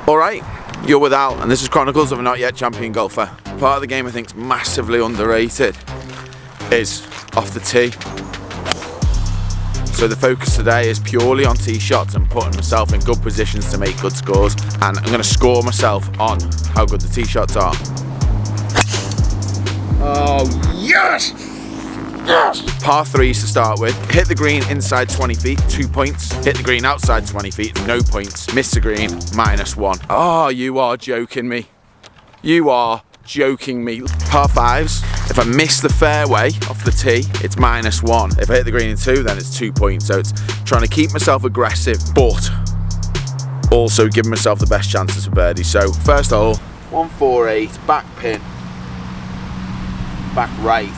Alright, you're with Al, and this is Chronicles of a Not Yet Champion Golfer. Part of the game I think is massively underrated is off the tee. So the focus today is purely on tee shots and putting myself in good positions to make good scores, and I'm going to score myself on how good the tee shots are. Oh yes! Yes! Par 3s to start with. Hit the green inside 20 feet, 2 points. Hit the green outside 20 feet, no points. Miss the green, -1. Oh, you are joking me. You are joking me. Par 5s. If I miss the fairway off the tee, it's -1. If I hit the green in 2, then it's 2 points. So it's trying to keep myself aggressive, but also giving myself the best chances for birdie. So first hole, 148, back pin, back right.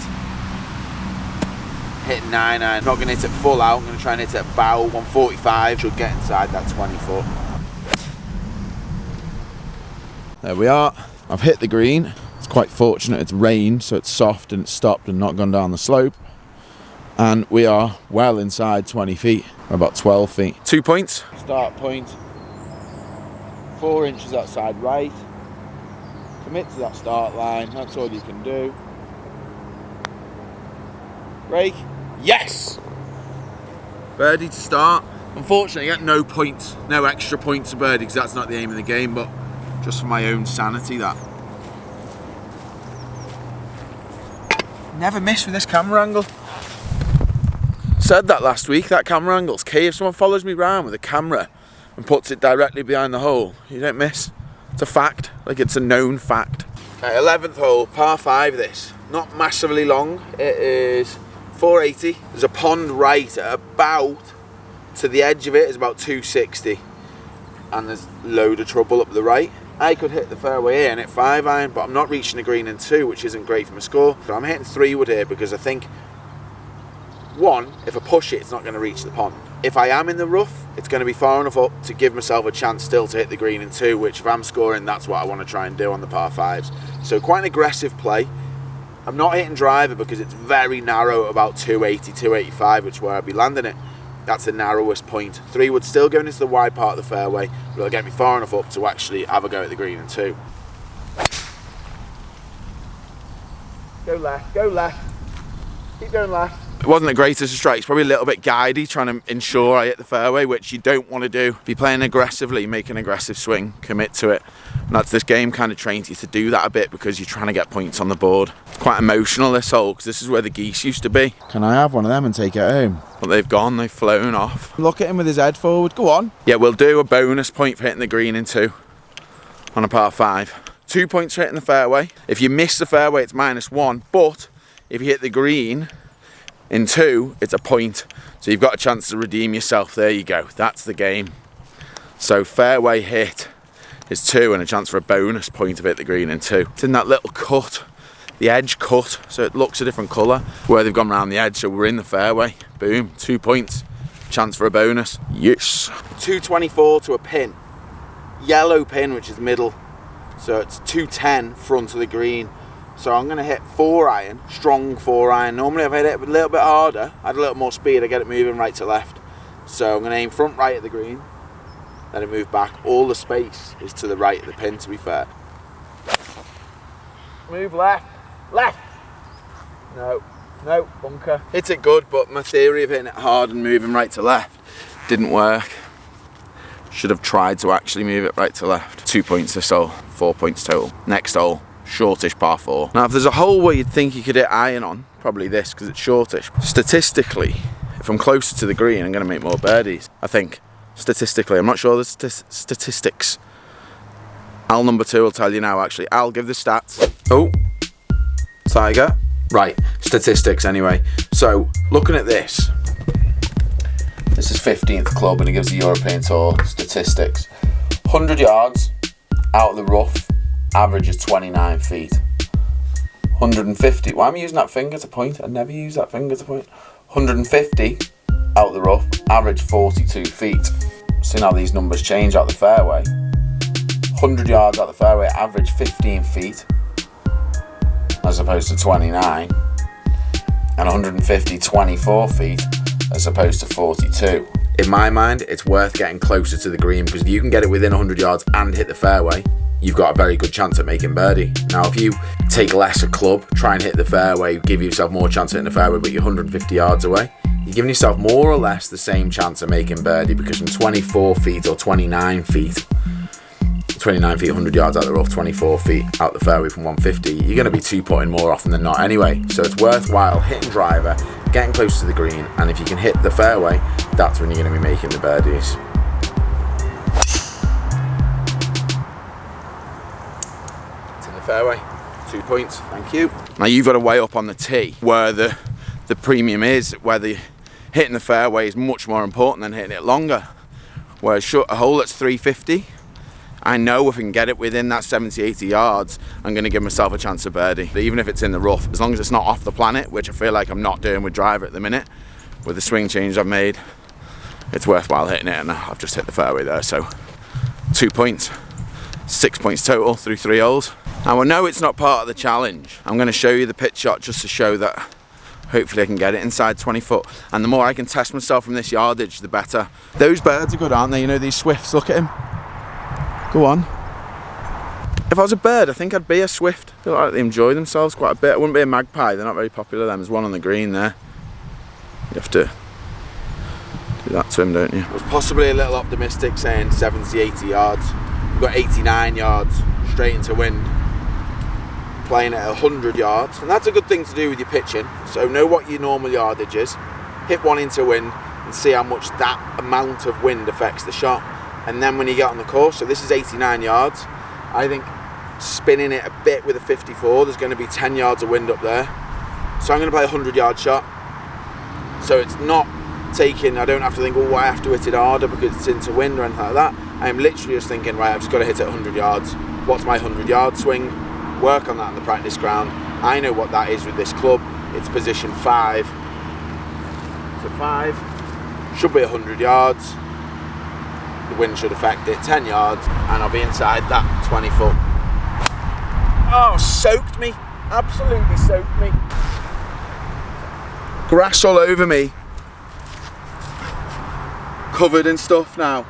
Hit 9-iron, not going to hit it full out, I'm going to try and hit it at bow, 145, should get inside that 20 foot. There we are, I've hit the green. It's quite fortunate it's rained, so it's soft and it's stopped and not gone down the slope. And we are well inside 20 feet, about 12 feet. 2 points. Start point, 4 inches outside right. Commit to that start line, that's all you can do. Break. Yes! Birdie to start. Unfortunately, I get no points, no extra points to birdie because that's not the aim of the game, but just for my own sanity, that. Never miss with this camera angle. Said that last week, that camera angle's key. If someone follows me around with a camera and puts it directly behind the hole, you don't miss. It's a fact, like it's a known fact. Okay, 11th hole, par 5 this. Not massively long, it is 480. There's a pond right at about, to the edge of it is about 260. And there's a load of trouble up the right. I could hit the fairway here and hit 5-iron, but I'm not reaching the green in 2, which isn't great for my score. So I'm hitting 3-wood here because I think, 1, if I push it, it's not going to reach the pond. If I am in the rough, it's going to be far enough up to give myself a chance still to hit the green in 2, which if I'm scoring, that's what I want to try and do on the par 5s. So quite an aggressive play. I'm not hitting driver because it's very narrow, about 280, 285, which is where I'd be landing it. That's the narrowest point. 3-wood still going into the wide part of the fairway, but it'll get me far enough up to actually have a go at the green in 2. Go left, go left. Keep going left. It wasn't the greatest of strikes, probably a little bit guidey, trying to ensure I hit the fairway, which you don't want to do. Be playing aggressively, make an aggressive swing, commit to it. And that's this game kind of trains you to do that a bit because you're trying to get points on the board. It's quite emotional this hole because this is where the geese used to be. Can I have one of them and take it home? But they've gone, they've flown off. Look at him with his head forward, go on. Yeah, we'll do a bonus point for hitting the green in 2 on a par 5. 2 points for hitting the fairway. If you miss the fairway, it's -1, but if you hit the green in 2, it's a point. So you've got a chance to redeem yourself. There you go, that's the game. So fairway hit is 2 and a chance for a bonus point of hit the green in 2. It's in that little cut, the edge cut, so it looks a different colour where they've gone around the edge, so we're in the fairway. Boom, 2 points, chance for a bonus. Yes. 224 to a pin, yellow pin which is middle, so it's 210 front of the green. So I'm going to hit 4-iron, strong 4-iron. Normally if I hit it a little bit harder, I had a little more speed, I get it moving right to left. So I'm going to aim front right at the green, let it move back. All the space is to the right of the pin, to be fair. Move left, left. No, no, bunker. Hit it good, but my theory of hitting it hard and moving right to left didn't work. Should have tried to actually move it right to left. 2 points this hole, 4 points total. Next hole, shortish par 4. Now if there's a hole where you'd think you could hit iron on, probably this because it's shortish. Statistically, if I'm closer to the green, I'm going to make more birdies, I think. Statistically, I'm not sure the statistics. Al number 2 will tell you now actually. Al, give the stats. Oh, Tiger. Right, statistics anyway. So, looking at this. This is 15th club and it gives the European Tour statistics. 100 yards out of the rough, average is 29 feet. 150, why am I using that finger to point? I never use that finger to point. 150 out of the rough, average 42 feet. See how these numbers change out the fairway. 100 yards out the fairway, average 15 feet as opposed to 29. And 150, 24 feet as opposed to 42. In my mind, it's worth getting closer to the green, because if you can get it within 100 yards and hit the fairway, you've got a very good chance at making birdie. Now, if you take less a club, try and hit the fairway, give yourself more chance at hitting the fairway, but you're 150 yards away, you're giving yourself more or less the same chance of making birdie, because from 24 feet or 29 feet, 100 yards out the rough, 24 feet out the fairway from 150, you're going to be two-putting more often than not anyway. So it's worthwhile hitting driver, getting close to the green, and if you can hit the fairway, that's when you're going to be making the birdies. It's in the fairway, 2 points, thank you. Now you've got to weigh up on the tee where the premium is, whether hitting the fairway is much more important than hitting it longer. Whereas a hole that's 350, I know if I can get it within that 70-80 yards, I'm going to give myself a chance of birdie. Even if it's in the rough, as long as it's not off the planet, which I feel like I'm not doing with driver at the minute, with the swing change I've made, it's worthwhile hitting it, and I've just hit the fairway there. So 2 points, 6 points total through 3 holes. Now I know it's not part of the challenge. I'm going to show you the pitch shot just to show that hopefully I can get it inside 20 foot. And the more I can test myself from this yardage, the better. Those birds are good, aren't they? You know, these swifts, look at him. Go on. If I was a bird, I think I'd be a swift. I feel like they enjoy themselves quite a bit. I wouldn't be a magpie, they're not very popular. There's one on the green there. You have to do that to him, don't you? I was possibly a little optimistic saying 70-80 yards. We've got 89 yards straight into wind, playing at 100 yards, and that's a good thing to do with your pitching. So know what your normal yardage is, hit one into wind and see how much that amount of wind affects the shot. And then when you get on the course, so this is 89 yards, I think spinning it a bit with a 54, there's going to be 10 yards of wind up there. So I'm going to play a 100-yard shot. So it's not taking, I don't have to think, oh, I have to hit it harder because it's into wind or anything like that. I'm literally just thinking, right, I've just got to hit it 100 yards. What's my 100-yard swing? Work on that on the practice ground. I know what that is with this club. It's position 5. So 5 should be 100 yards. The wind should affect it, 10 yards, and I'll be inside that 20 foot. Oh, soaked me. Absolutely soaked me. Grass all over me. Covered in stuff now.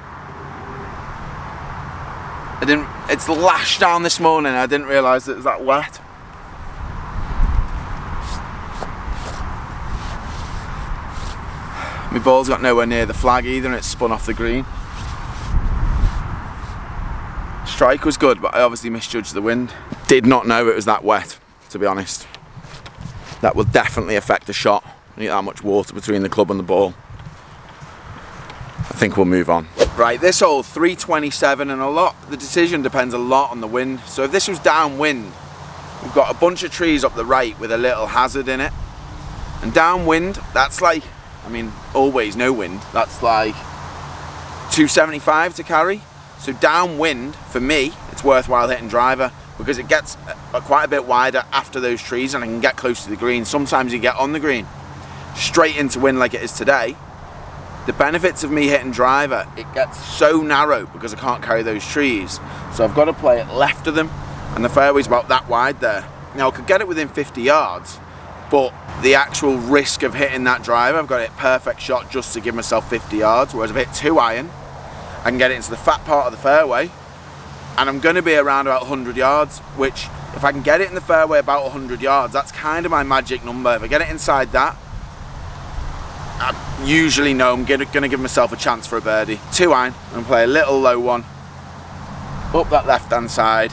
It's lashed down this morning. I didn't realise it was that wet. My ball's got nowhere near the flag either, and it's spun off the green. Strike was good, but I obviously misjudged the wind. Did not know it was that wet, to be honest. That will definitely affect the shot. I need that much water between the club and the ball. I think we'll move on. Right, this hole, 327, and the decision depends a lot on the wind. So if this was downwind, we've got a bunch of trees up the right with a little hazard in it. And downwind, that's like, I mean, always no wind, that's like 275 to carry. So downwind, for me, it's worthwhile hitting driver because it gets quite a bit wider after those trees and I can get close to the green. Sometimes you get on the green, straight into wind like it is today. The benefits of me hitting driver, it gets so narrow because I can't carry those trees. So I've got to play it left of them and the fairway's about that wide there. Now I could get it within 50 yards, but the actual risk of hitting that driver, I've got to hit perfect shot just to give myself 50 yards, whereas if I hit 2 iron, I can get it into the fat part of the fairway and I'm going to be around about 100 yards, which if I can get it in the fairway about 100 yards, that's kind of my magic number. If I get it inside that, I usually know I'm going to give myself a chance for a birdie. 2 iron, I'm going to play a little low one up that left hand side.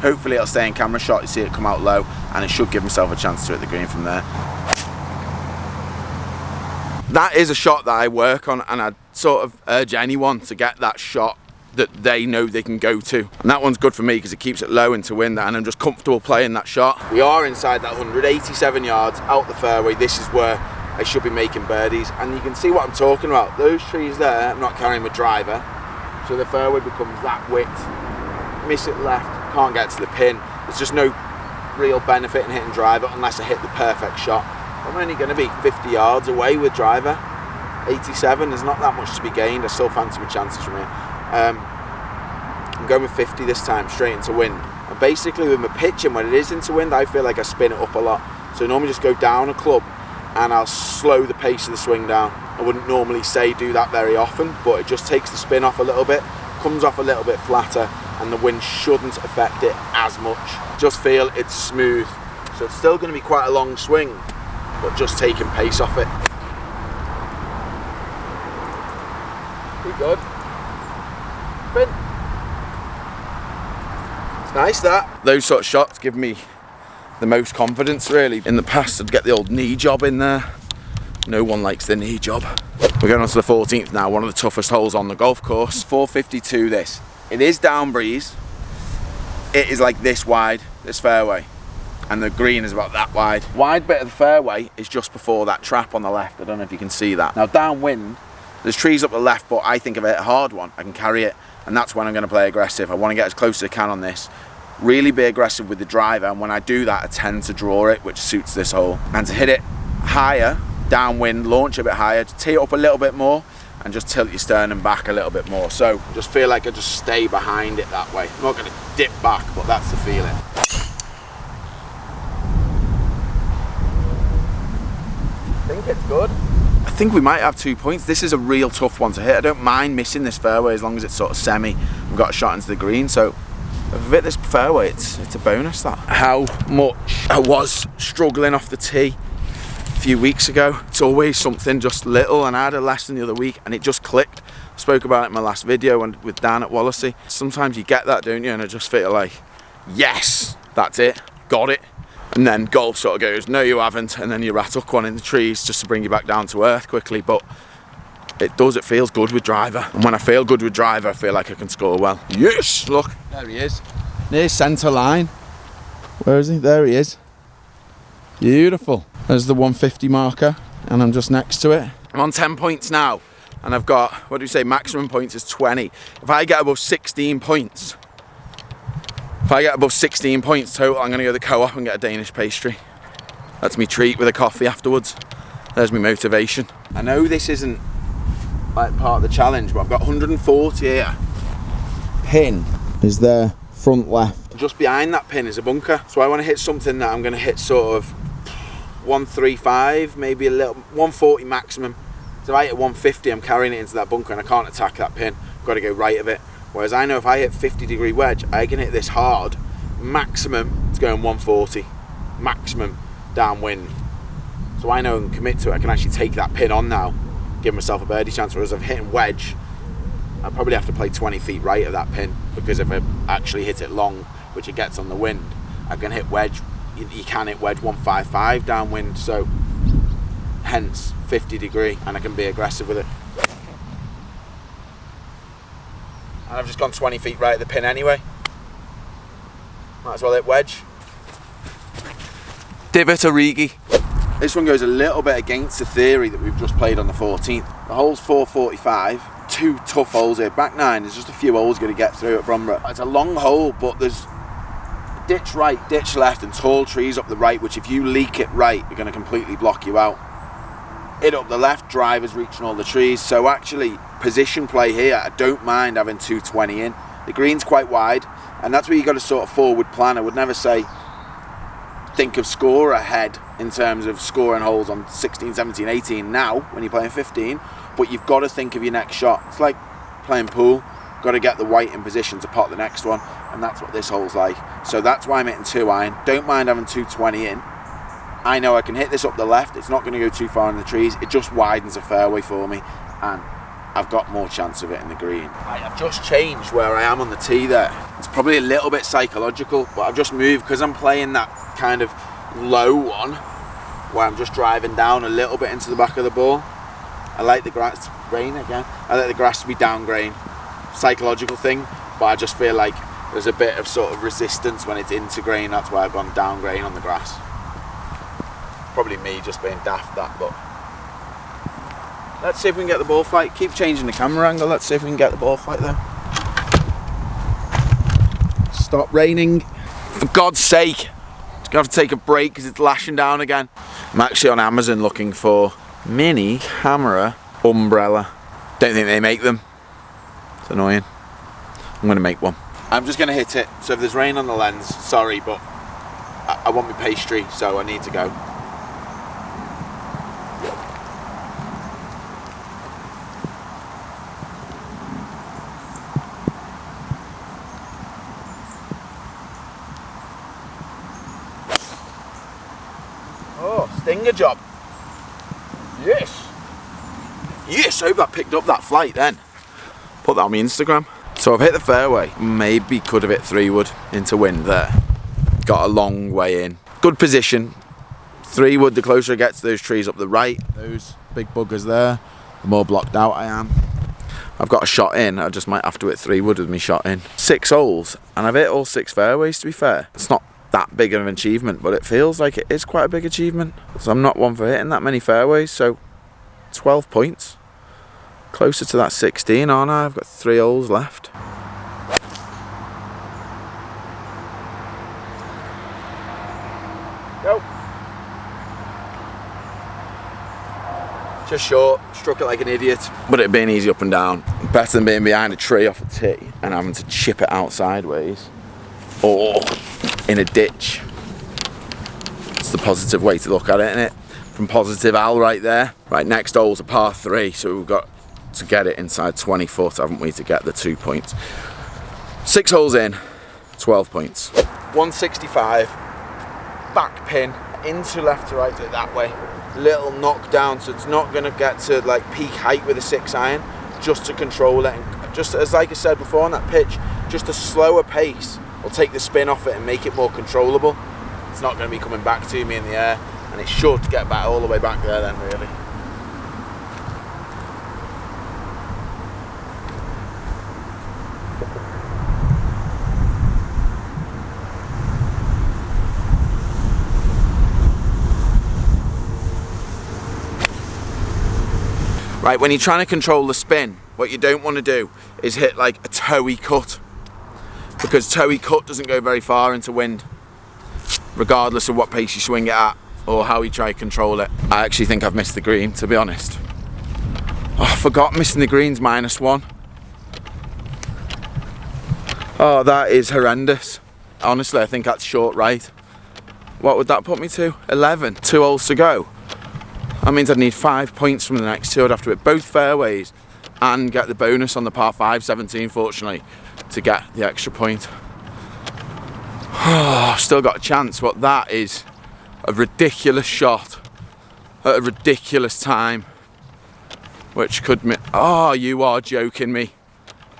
Hopefully it'll stay in camera shot, you see it come out low, and it should give myself a chance to hit the green from there. That is a shot that I work on, and I'd sort of urge anyone to get that shot that they know they can go to. And that one's good for me because it keeps it low into wind, and I'm just comfortable playing that shot. We are inside that 187 yards out the fairway. This is where I should be making birdies, and you can see what I'm talking about. Those trees there, I'm not carrying my driver, so the fairway becomes that width. Miss it left, can't get to the pin. There's just no real benefit in hitting driver unless I hit the perfect shot. I'm only going to be 50 yards away with driver. 87, there's not that much to be gained. I still fancy my chances from here. I'm going with 50 this time, straight into wind. And basically with my pitching, when it is into wind, I feel like I spin it up a lot. So I normally just go down a club and I'll slow the pace of the swing down. I wouldn't normally say do that very often, but it just takes the spin off a little bit, comes off a little bit flatter, and the wind shouldn't affect it as much. Just feel it's smooth. So it's still going to be quite a long swing, but just taking pace off it. Pretty good. Spin. It's nice that. Those sort of shots give me the most confidence really. In the past I'd get the old knee job in there. No one likes the knee job. We're going on to the 14th now, one of the toughest holes on the golf course. 452 this. It is down breeze. It is like this wide, this fairway. And the green is about that wide. Wide bit of the fairway is just before that trap on the left. I don't know if you can see that. Now downwind, there's trees up the left, but I think if I hit a hard one, I can carry it. And that's when I'm going to play aggressive. I want to get as close as I can on this. Really be aggressive with the driver. And when I do that, I tend to draw it, which suits this hole. And to hit it higher, downwind, launch a bit higher, to tee it up a little bit more, and just tilt your sternum back a little bit more. So just feel like I just stay behind it that way. I'm not going to dip back, but that's the feeling. I think it's good. I think we might have 2 points. This is a real tough one to hit. I don't mind missing this fairway as long as it's sort of semi. We've got a shot into the green, so if I hit this fairway, it's a bonus that. How much I was struggling off the tee a few weeks ago. It's always something just little, and I had a lesson the other week and it just clicked. I spoke about it in my last video and with Dan at Wallasey. Sometimes you get that, don't you? And I just feel like, yes, that's it, got it. And then golf sort of goes, no you haven't, and then you rat hook one in the trees just to bring you back down to earth quickly. But it feels good with driver. And when I feel good with driver, I feel like I can score well. Yes, look, there he is. Near centre line. Where is he? There he is. Beautiful. There's the 150 marker, and I'm just next to it. I'm on 10 points now, and I've got, what do you say, maximum points is 20. If I get above 16 points, total, I'm going to go to the co-op and get a Danish pastry. That's me treat with a coffee afterwards. There's my motivation. I know this isn't like part of the challenge, but I've got 140 here. Pin is there, front left. Just behind that pin is a bunker. So I want to hit something that I'm going to hit sort of 135, maybe a little, 140 maximum. So if I hit 150, I'm carrying it into that bunker and I can't attack that pin. I've got to go right of it. Whereas I know if I hit 50-degree wedge, I can hit this hard. Maximum, it's going 140. Maximum downwind. So I know I can commit to it. I can actually take that pin on now, give myself a birdie chance. Whereas if I'm hitting wedge, I probably have to play 20 feet right of that pin, because if I actually hit it long, which it gets on the wind, I can hit wedge. You can hit wedge 155 downwind. So hence 50-degree, and I can be aggressive with it. And I've just gone 20 feet right at the pin anyway. Might as well hit wedge. Divot Origi. This one goes a little bit against the theory that we've just played on the 14th. The hole's 445. Two tough holes here. Back nine, there's just a few holes going to get through at Bromborough. It's a long hole, but there's ditch right, ditch left, and tall trees up the right, which if you leak it right, are going to completely block you out. Hit up the left, driver's reaching all the trees. So actually, position play here, I don't mind having 220 in. The green's quite wide, and that's where you got to sort of forward plan. I would never say think of score ahead in terms of scoring holes on 16, 17, 18 now when you're playing 15, but you've got to think of your next shot. It's like playing pool. Got to get the white in position to pot the next one, and that's what this hole's like. So that's why I'm hitting 2-iron. Don't mind having 220 in. I know I can hit this up the left. It's not going to go too far in the trees. It just widens the fairway for me, and I've got more chance of hitting the green. I've just changed where I am on the tee there. It's probably a little bit psychological, but I've just moved because I'm playing that kind of low one where I'm just driving down a little bit into the back of the ball. I like the grass, grain again. I like the grass to be down grain. Psychological thing, but I just feel like there's a bit of sort of resistance when it's into grain. That's why I've gone down grain on the grass. Probably me just being daft that, but let's see if we can get the ball flight. Keep changing the camera angle. Let's see if we can get the ball flight there. Stop raining. For God's sake. It's gonna have to take a break because it's lashing down again. I'm actually on Amazon looking for mini camera umbrella. Don't think they make them. It's annoying. I'm gonna make one. I'm just gonna hit it. So if there's rain on the lens, sorry, but I want my pastry, so I need to go. Stinger job. Yes. Yes, I hope that picked up that flight then. Put that on my Instagram. So I've hit the fairway. Maybe could have hit 3-wood into wind there. Got a long way in. Good position. 3-wood, the closer I get to those trees up the right, those big buggers there, the more blocked out I am. I've got a shot in, I just might have to hit 3-wood with me shot in. 6 holes, and I've hit all 6 fairways to be fair. It's not that big of an achievement, but it feels like it is quite a big achievement. So I'm not one for hitting that many fairways, so 12 points. Closer to that 16, aren't I? I've got 3 holes left. Go. Just short, struck it like an idiot, but it being easy up and down. Better than being behind a tree off a tee and having to chip it out sideways or in a ditch. It's the positive way to look at it, isn't it? From positive Al right there. Right, next hole's a par 3, so we've got to get it inside 20 foot, haven't we, to get the 2 points. 6 holes in, 12 points. 165, back pin, into left to right that way. Little knock down, so it's not going to get to like peak height with a 6 iron, just to control it. And just as like I said before on that pitch, just a slower pace will take the spin off it and make it more controllable. It's not going to be coming back to me in the air, and it should get back all the way back there then really. Right, when you're trying to control the spin, what you don't want to do is hit like a toey cut, because toey cut doesn't go very far into wind, regardless of what pace you swing it at or how you try to control it. I actually think I've missed the green, to be honest. Oh, I forgot missing the green's -1. Oh, that is horrendous. Honestly, I think that's short right. What would that put me to? 11, 2 holes to go. That means I'd need 5 points from the next 2. I'd have to hit both fairways and get the bonus on the par 5, 17 fortunately, to get the extra point. Oh, still got a chance, but that is a ridiculous shot at a ridiculous time, which could mean, oh, you are joking me.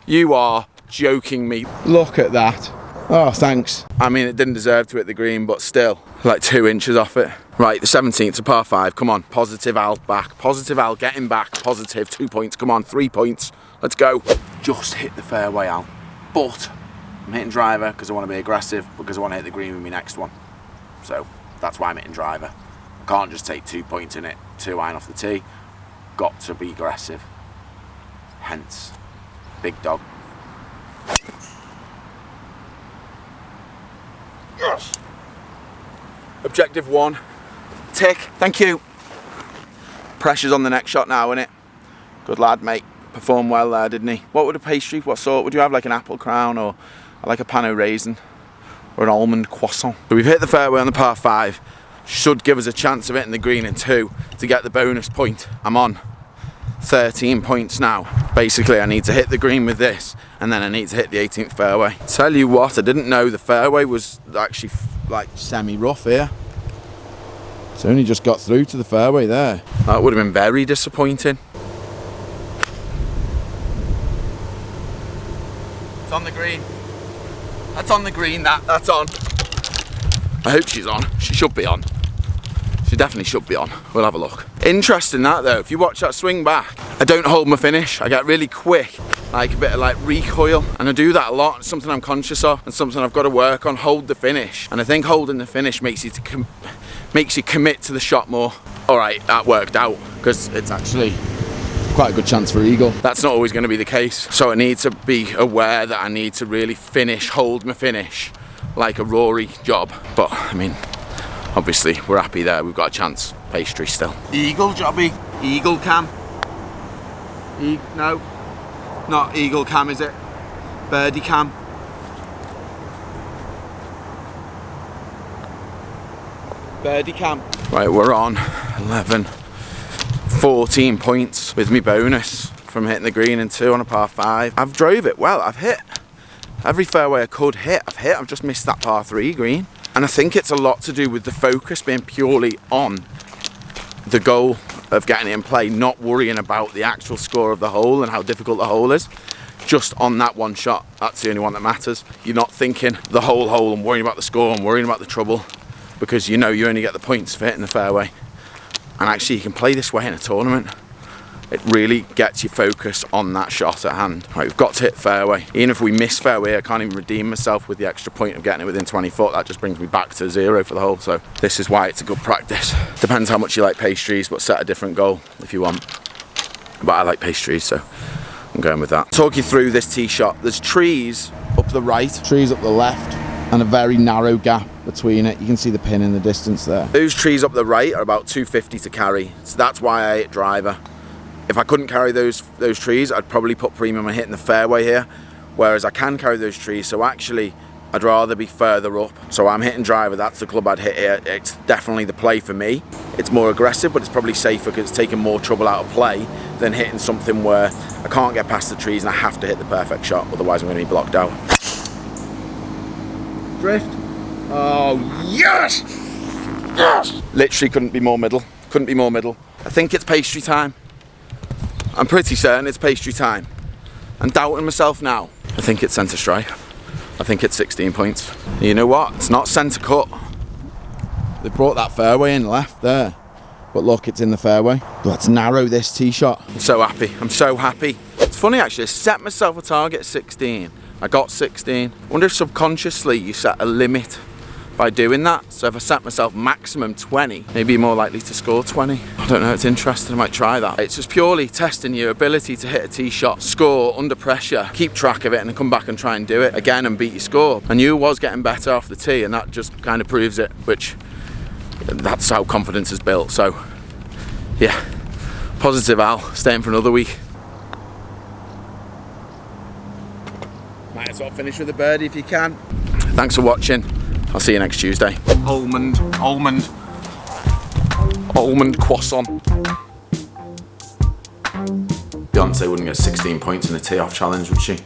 You are joking me. Look at that. Oh, thanks. I mean, it didn't deserve to hit the green, but still, like 2 inches off it. Right, the 17th, a par 5, come on. Positive Al back, positive Al getting back, positive, 2 points, come on, 3 points. Let's go. Just hit the fairway, Al. But I'm hitting driver because I want to be aggressive, because I want to hit the green with my next one. So that's why I'm hitting driver. I can't just take 2 points in it, 2 iron off the tee. Got to be aggressive. Hence, big dog. Yes. Objective 1. Tick. Thank you. Pressure's on the next shot now, innit? Good lad, mate. Performed well there, didn't he? What would a pastry, what sort would you have? Like an apple crown, or like a pan au raisin, or an almond croissant? So we've hit the fairway on the par 5. Should give us a chance of hitting the green in 2 to get the bonus point. I'm on 13 points now. Basically, I need to hit the green with this, and then I need to hit the 18th fairway. Tell you what, I didn't know the fairway was actually like semi-rough here. It's only just got through to the fairway there. That would have been very disappointing. It's on the green. That's on the green, that's on. I hope she's on. She should be on. She definitely should be on. We'll have a look. Interesting that though, if you watch that swing back, I don't hold my finish. I get really quick, like a bit of like recoil, and I do that a lot. It's something I'm conscious of and something I've got to work on. Hold the finish, and I think holding the finish makes you commit to the shot more. All right, that worked out, because it's actually quite a good chance for eagle. That's not always going to be the case, so I need to be aware that I need to really hold my finish like a Rory job. But I mean, obviously we're happy there, we've got a chance. Pastry still. Eagle jobby, eagle cam. No, not eagle cam, is it? Birdie cam. Birdie cam. Right, we're on 11, 14 points with me bonus from hitting the green in 2 on a par 5. I've drove it well. I've hit every fairway I could hit. I've just missed that par 3 green. And I think it's a lot to do with the focus being purely on the goal of getting it in play, not worrying about the actual score of the hole and how difficult the hole is. Just on that one shot, that's the only one that matters. You're not thinking the whole hole and worrying about the score and worrying about the trouble, because you know you only get the points for hitting the fairway. And actually you can play this way in a tournament. It really gets you focused on that shot at hand. Right, we've got to hit fairway. Even if we miss fairway, I can't even redeem myself with the extra point of getting it within 20 foot. That just brings me back to 0 for the hole. So this is why it's a good practice. Depends how much you like pastries, but set a different goal if you want. But I like pastries, so I'm going with that. Talk you through this tee shot. There's trees up the right, trees up the left, and a very narrow gap between it. You can see the pin in the distance there. Those trees up the right are about 250 to carry, so that's why I hit driver. If I couldn't carry those trees, I'd probably put premium on hitting the fairway here, whereas I can carry those trees, so actually I'd rather be further up. So I'm hitting driver, that's the club I'd hit here. It's definitely the play for me. It's more aggressive, but it's probably safer because it's taking more trouble out of play than hitting something where I can't get past the trees and I have to hit the perfect shot, otherwise I'm going to be blocked out. Drift. Oh, yes! Yes! Literally couldn't be more middle. Couldn't be more middle. I think it's pastry time. I'm pretty certain it's pastry time. I'm doubting myself now. I think it's centre strike. I think it's 16 points. You know what? It's not centre cut. They brought that fairway in left there. But look, it's in the fairway. Let's narrow this tee shot. I'm so happy. I'm so happy. It's funny actually, I set myself a target at 16. I got 16. I wonder if subconsciously you set a limit by doing that. So if I set myself maximum 20, maybe you're more likely to score 20. I don't know, it's interesting, I might try that. It's just purely testing your ability to hit a tee shot, score under pressure, keep track of it, and then come back and try and do it again and beat your score. I knew I was getting better off the tee, and that just kind of proves it, which that's how confidence is built. So yeah, positive Al, staying for another week. Might as well finish with a birdie if you can. Thanks for watching. I'll see you next Tuesday. Almond croissant. Beyonce wouldn't get 16 points in a tee-off challenge, would she?